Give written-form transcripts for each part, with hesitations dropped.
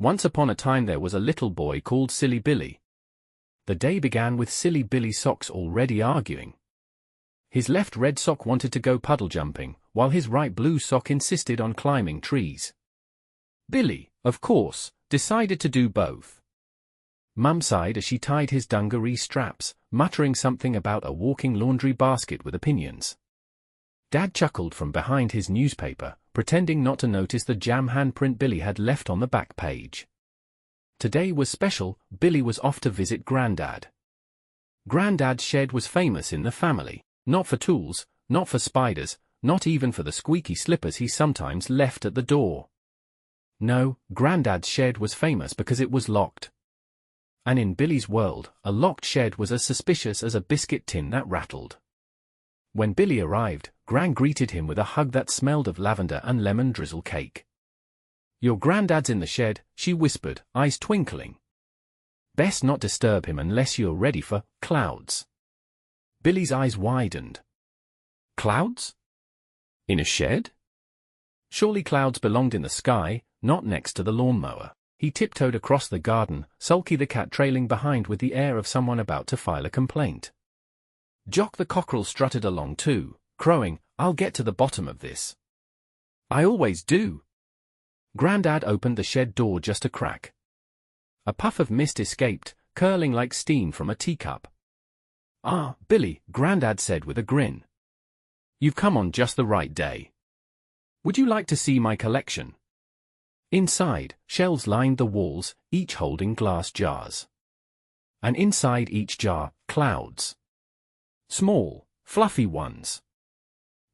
Once upon a time there was a little boy called Silly Billy. The day began with Silly Billy's socks already arguing. His left red sock wanted to go puddle jumping, while his right blue sock insisted on climbing trees. Billy, of course, decided to do both. Mum sighed as she tied his dungaree straps, muttering something about a walking laundry basket with opinions. Dad chuckled from behind his newspaper, pretending not to notice the jam handprint Billy had left on the back page. Today was special. Billy was off to visit Grandad. Grandad's shed was famous in the family, not for tools, not for spiders, not even for the squeaky slippers he sometimes left at the door. No, Grandad's shed was famous because it was locked. And in Billy's world, a locked shed was as suspicious as a biscuit tin that rattled. When Billy arrived, Gran greeted him with a hug that smelled of lavender and lemon drizzle cake. "Your Grandad's in the shed," she whispered, eyes twinkling. "Best not disturb him unless you're ready for clouds." Billy's eyes widened. Clouds? In a shed? Surely clouds belonged in the sky, not next to the lawnmower. He tiptoed across the garden, Sulky the cat trailing behind with the air of someone about to file a complaint. Jock the cockerel strutted along too, crowing, "I'll get to the bottom of this." "I always do." Grandad opened the shed door just a crack. A puff of mist escaped, curling like steam from a teacup. "Ah, Billy," Grandad said with a grin. "You've come on just the right day. Would you like to see my collection?" Inside, shelves lined the walls, each holding glass jars. And inside each jar, clouds. Small, fluffy ones.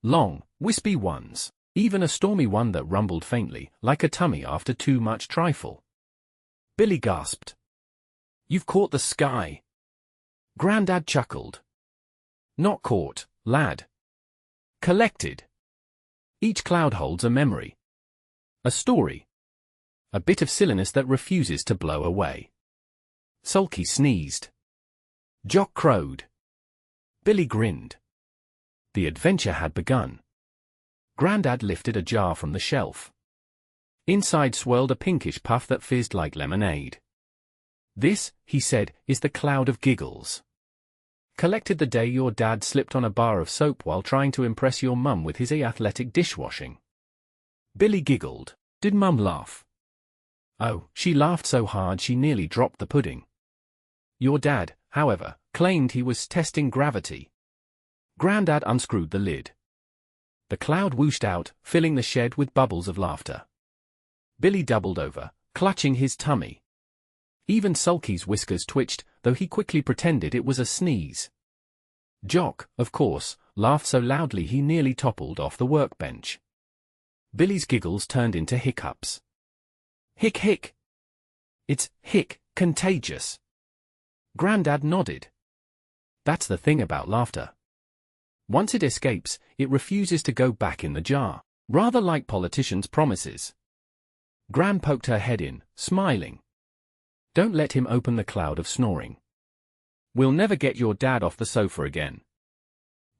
Long, wispy ones. Even a stormy one that rumbled faintly, like a tummy after too much trifle. Billy gasped. "You've caught the sky." Grandad chuckled. "Not caught, lad. Collected. Each cloud holds a memory. A story. A bit of silliness that refuses to blow away." Sulky sneezed. Jock crowed. Billy grinned. The adventure had begun. Grandad lifted a jar from the shelf. Inside swirled a pinkish puff that fizzed like lemonade. "This," he said, "is the Cloud of Giggles. Collected the day your dad slipped on a bar of soap while trying to impress your mum with his athletic dishwashing." Billy giggled. Did Mum laugh? Oh, she laughed so hard she nearly dropped the pudding. Your dad, however, claimed he was testing gravity. Grandad unscrewed the lid. The cloud whooshed out, filling the shed with bubbles of laughter. Billy doubled over, clutching his tummy. Even Sulky's whiskers twitched, though he quickly pretended it was a sneeze. Jock, of course, laughed so loudly he nearly toppled off the workbench. Billy's giggles turned into hiccups. "Hic hic." "It's contagious." Grandad nodded. That's the thing about laughter. Once it escapes, it refuses to go back in the jar, rather like politicians' promises. Gran poked her head in, smiling. "Don't let him open the cloud of snoring. We'll never get your dad off the sofa again."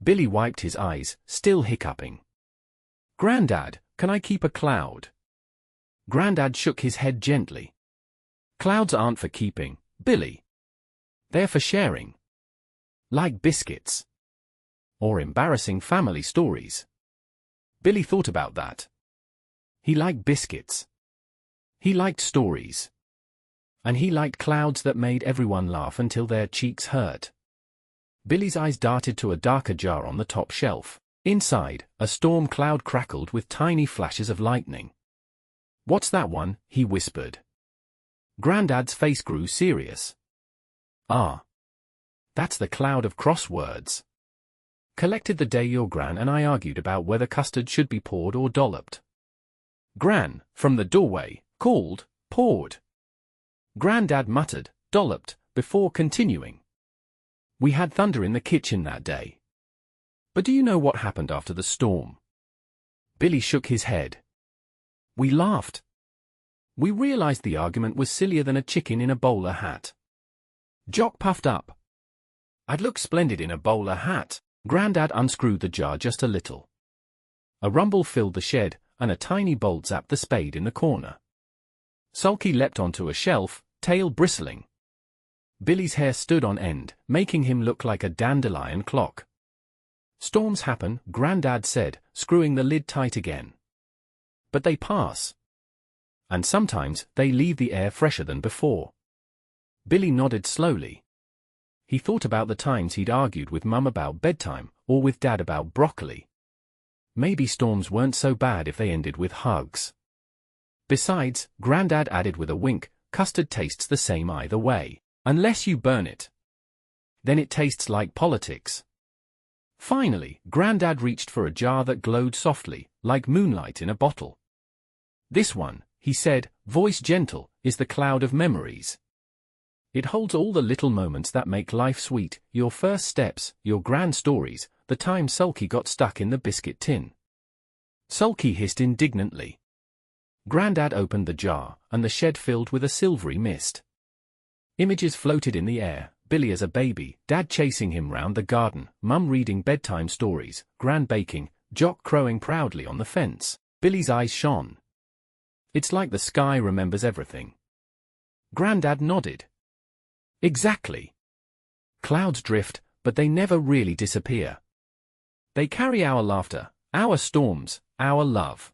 Billy wiped his eyes, still hiccuping. "Grandad, can I keep a cloud?" Grandad shook his head gently. "Clouds aren't for keeping, Billy. They're for sharing. Like biscuits. Or embarrassing family stories." Billy thought about that. He liked biscuits. He liked stories. And he liked clouds that made everyone laugh until their cheeks hurt. Billy's eyes darted to a darker jar on the top shelf. Inside, a storm cloud crackled with tiny flashes of lightning. "What's that one?" he whispered. Grandad's face grew serious. "Ah. That's the cloud of crosswords. Collected the day your Gran and I argued about whether custard should be poured or dolloped." Gran, from the doorway, called, "Poured." Grandad muttered, "Dolloped," before continuing. "We had thunder in the kitchen that day. But do you know what happened after the storm?" Billy shook his head. "We laughed. We realized the argument was sillier than a chicken in a bowler hat." Jock puffed up. "I'd look splendid in a bowler hat." Grandad unscrewed the jar just a little. A rumble filled the shed, and a tiny bolt zapped the spade in the corner. Sulky leapt onto a shelf, tail bristling. Billy's hair stood on end, making him look like a dandelion clock. Storms happen, Grandad said, screwing the lid tight again. But they pass. And sometimes they leave the air fresher than before. Billy nodded slowly. He thought about the times he'd argued with Mum about bedtime, or with Dad about broccoli. Maybe storms weren't so bad if they ended with hugs. Besides, Grandad added with a wink, custard tastes the same either way, unless you burn it. Then it tastes like politics. Finally, Grandad reached for a jar that glowed softly, like moonlight in a bottle. This one, he said, voice gentle, is the cloud of memories. It holds all the little moments that make life sweet, your first steps, your grand stories, the time Sulky got stuck in the biscuit tin. Sulky hissed indignantly. Grandad opened the jar, and the shed filled with a silvery mist. Images floated in the air, Billy as a baby, Dad chasing him round the garden, Mum reading bedtime stories, Gran baking, Jock crowing proudly on the fence. Billy's eyes shone. It's like the sky remembers everything. Grandad nodded. Exactly. Clouds drift, but they never really disappear. They carry our laughter, our storms, our love.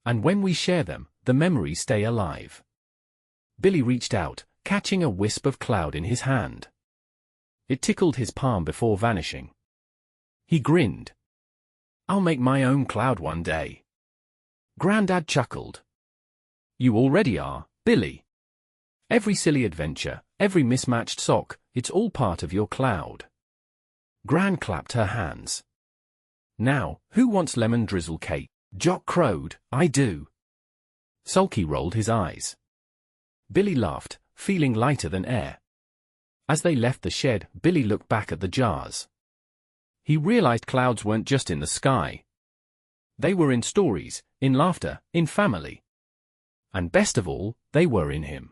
And when we share them, the memories stay alive. Billy reached out, catching a wisp of cloud in his hand. It tickled his palm before vanishing. He grinned. I'll make my own cloud one day. Grandad chuckled. You already are, Billy. Every silly adventure, every mismatched sock, it's all part of your cloud. Gran clapped her hands. Now, who wants lemon drizzle cake? Jock crowed, I do. Sulky rolled his eyes. Billy laughed, feeling lighter than air. As they left the shed, Billy looked back at the jars. He realized clouds weren't just in the sky. They were in stories, in laughter, in family. And best of all, they were in him.